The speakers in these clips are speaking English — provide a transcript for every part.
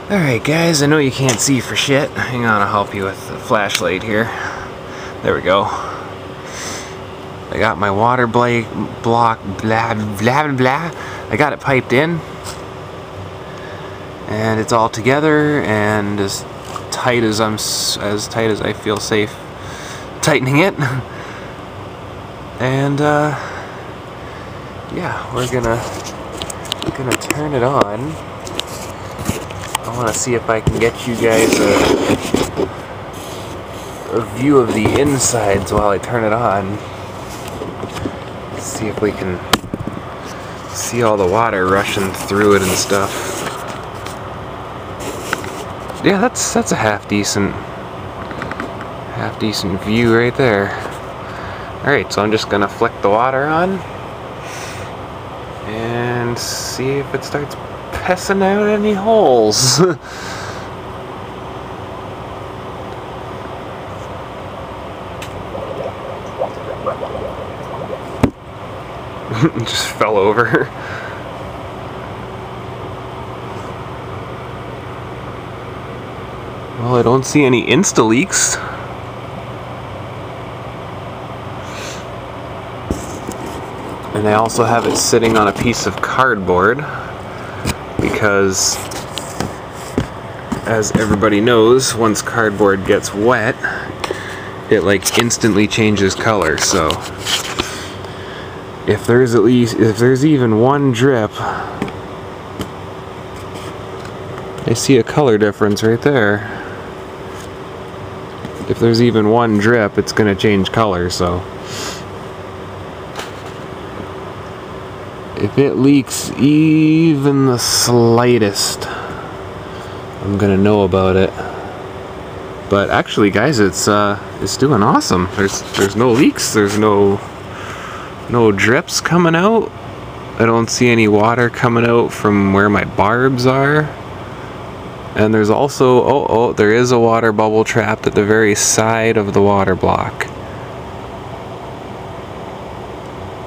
Alright guys, I know you can't see for shit. Hang on, I'll help you with the flashlight here. There we go. I got my water block, blah blah blah. I got it piped in. And it's all together and as tight as I feel safe tightening it. And yeah, we're gonna turn it on. I want to see if I can get you guys a view of the insides while I turn it on. Let's see if we can see all the water rushing through it and stuff. Yeah, that's a half decent view right there. Alright, so I'm just gonna flick the water on and see if it starts pissing out any holes. Just fell over. Well, I don't see any insta leaks. And I also have it sitting on a piece of cardboard because, as everybody knows, once cardboard gets wet, it like instantly changes color. So if there's even one drip, I see a color difference right there. If there's even one drip, it's gonna change color. So if it leaks even the slightest, I'm gonna know about it. But actually, guys, it's doing awesome. There's no leaks. There's no drips coming out. I don't see any water coming out from where my barbs are. And there's also there is a water bubble trapped at the very side of the water block.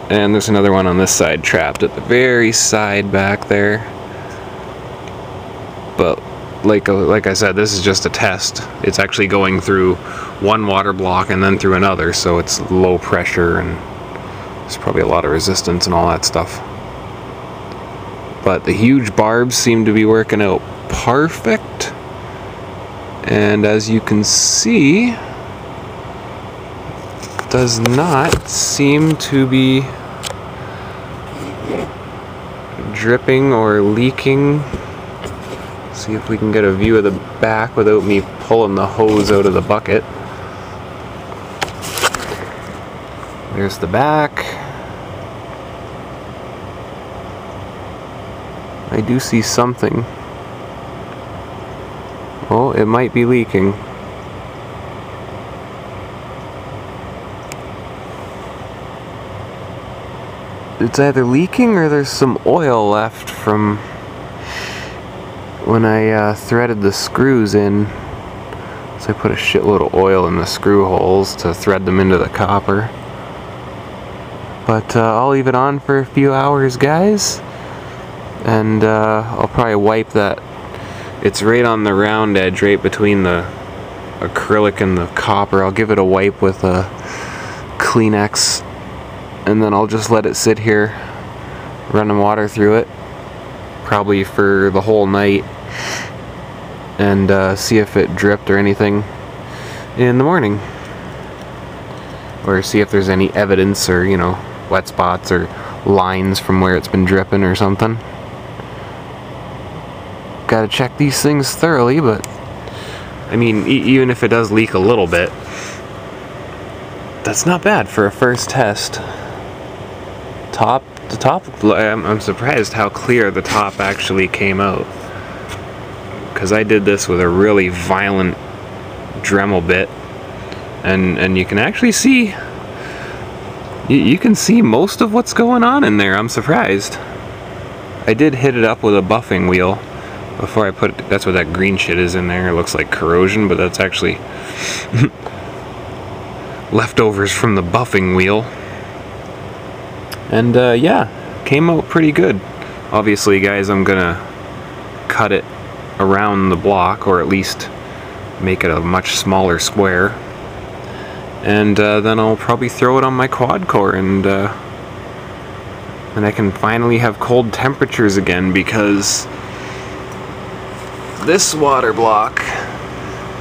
And there's another one on this side trapped at the very side back there. But like I said, this is just a test. It's actually going through one water block and then through another, so it's low pressure and there's probably a lot of resistance and all that stuff. But the huge barbs seem to be working out perfect. And as you can see, does not seem to be dripping or leaking. See if we can get a view of the back without me pulling the hose out of the bucket. There's the back. I do see something. Oh, it might be leaking. It's either leaking or there's some oil left from when I threaded the screws in. So I put a shitload of oil in the screw holes to thread them into the copper. But I'll leave it on for a few hours, guys. And I'll probably wipe that. It's right on the round edge, right between the acrylic and the copper. I'll give it a wipe with a Kleenex. And then I'll just let it sit here, running water through it, probably for the whole night, and see if it dripped or anything in the morning. Or see if there's any evidence or, you know, wet spots or lines from where it's been dripping or something. Gotta check these things thoroughly, but I mean, even if it does leak a little bit, that's not bad for a first test. The top, I'm surprised how clear the top actually came out. Because I did this with a really violent Dremel bit, and you can actually see, you can see most of what's going on in there. I'm surprised. I did hit it up with a buffing wheel before I put it. That's what that green shit is in there. It looks like corrosion, but that's actually leftovers from the buffing wheel. And yeah, came out pretty good. Obviously, guys, I'm gonna cut it around the block, or at least make it a much smaller square. And then I'll probably throw it on my quad core, and I can finally have cold temperatures again, because this water block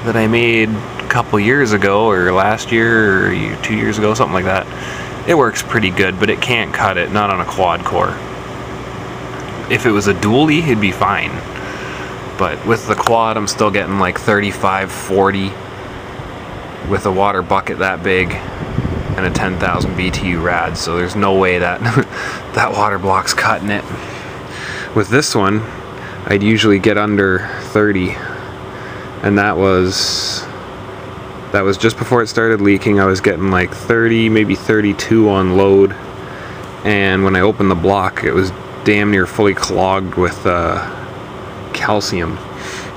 that I made a couple years ago, or last year, or 2 years ago, something like that, it works pretty good, but it can't cut it, not on a quad core. If it was a dually, it'd be fine. But with the quad, I'm still getting like 35, 40 with a water bucket that big and a 10,000 BTU rad, so there's no way that that water block's cutting it. With this one, I'd usually get under 30, and that was just before it started leaking. I was getting like 30, maybe 32 on load, and when I opened the block, it was damn near fully clogged with calcium.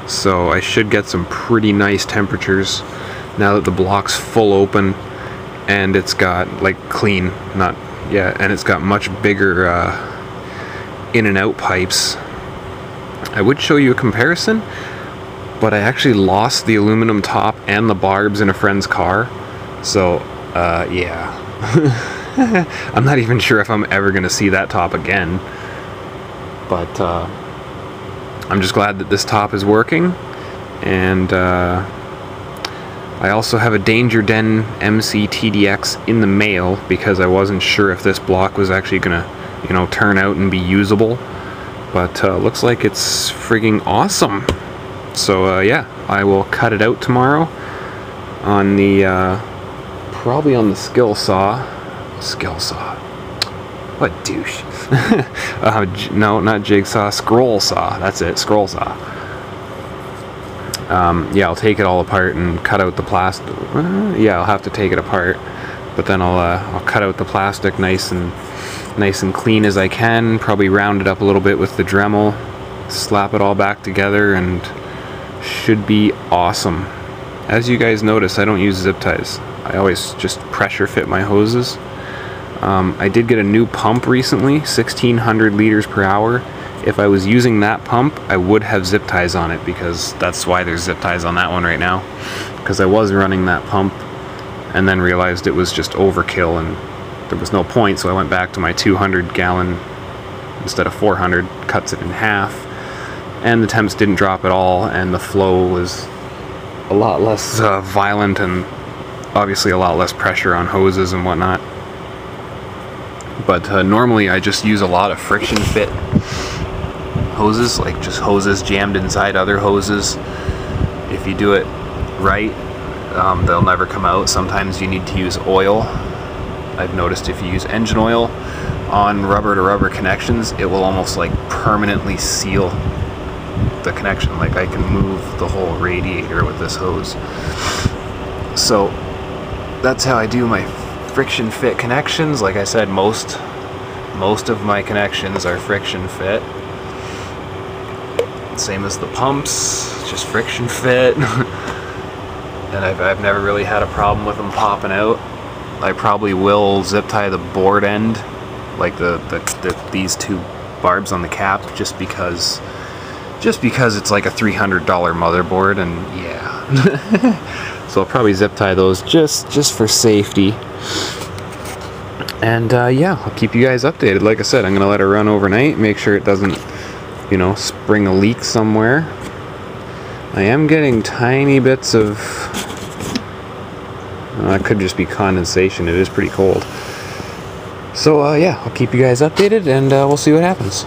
So I should get some pretty nice temperatures now that the block's full open, and it's got like clean, and it's got much bigger in and out pipes. I would show you a comparison, but I actually lost the aluminum top and the barbs in a friend's car, so yeah. I'm not even sure if I'm ever gonna see that top again, but I'm just glad that this top is working. And I also have a Danger Den MC TDX in the mail, because I wasn't sure if this block was actually gonna, you know, turn out and be usable. But looks like it's frigging awesome. So yeah, I will cut it out tomorrow on the probably on the skill saw. What douche? No, not jigsaw, scroll saw. That's it, scroll saw. Yeah, I'll take it all apart and cut out the plastic. Yeah, I'll have to take it apart, but then I'll cut out the plastic nice and clean as I can. Probably round it up a little bit with the Dremel, slap it all back together, and should be awesome. As you guys notice, I don't use zip ties. I always just pressure fit my hoses. I did get a new pump recently, 1600 liters per hour. If I was using that pump, I would have zip ties on it, because that's why there's zip ties on that one right now. Because I was running that pump and then realized it was just overkill and there was no point, so I went back to my 200 gallon instead of 400, cuts it in half, and the temps didn't drop at all, and the flow was a lot less violent, and obviously a lot less pressure on hoses and whatnot. But normally I just use a lot of friction fit hoses, like just hoses jammed inside other hoses. If you do it right, they'll never come out. Sometimes you need to use oil. I've noticed if you use engine oil on rubber to rubber connections, it will almost like permanently seal the connection. Like I can move the whole radiator with this hose. So that's how I do my friction fit connections. Like I said, most of my connections are friction fit. Same as the pumps, just friction fit. And I've never really had a problem with them popping out. I probably will zip tie the board end, like these two barbs on the cap, just because it's like a $300 motherboard, and yeah. So I'll probably zip tie those just for safety. And yeah, I'll keep you guys updated. Like I said, I'm gonna let it run overnight, make sure it doesn't, you know, spring a leak somewhere. I am getting tiny bits of, that could just be condensation. It is pretty cold. So yeah, I'll keep you guys updated, and we'll see what happens.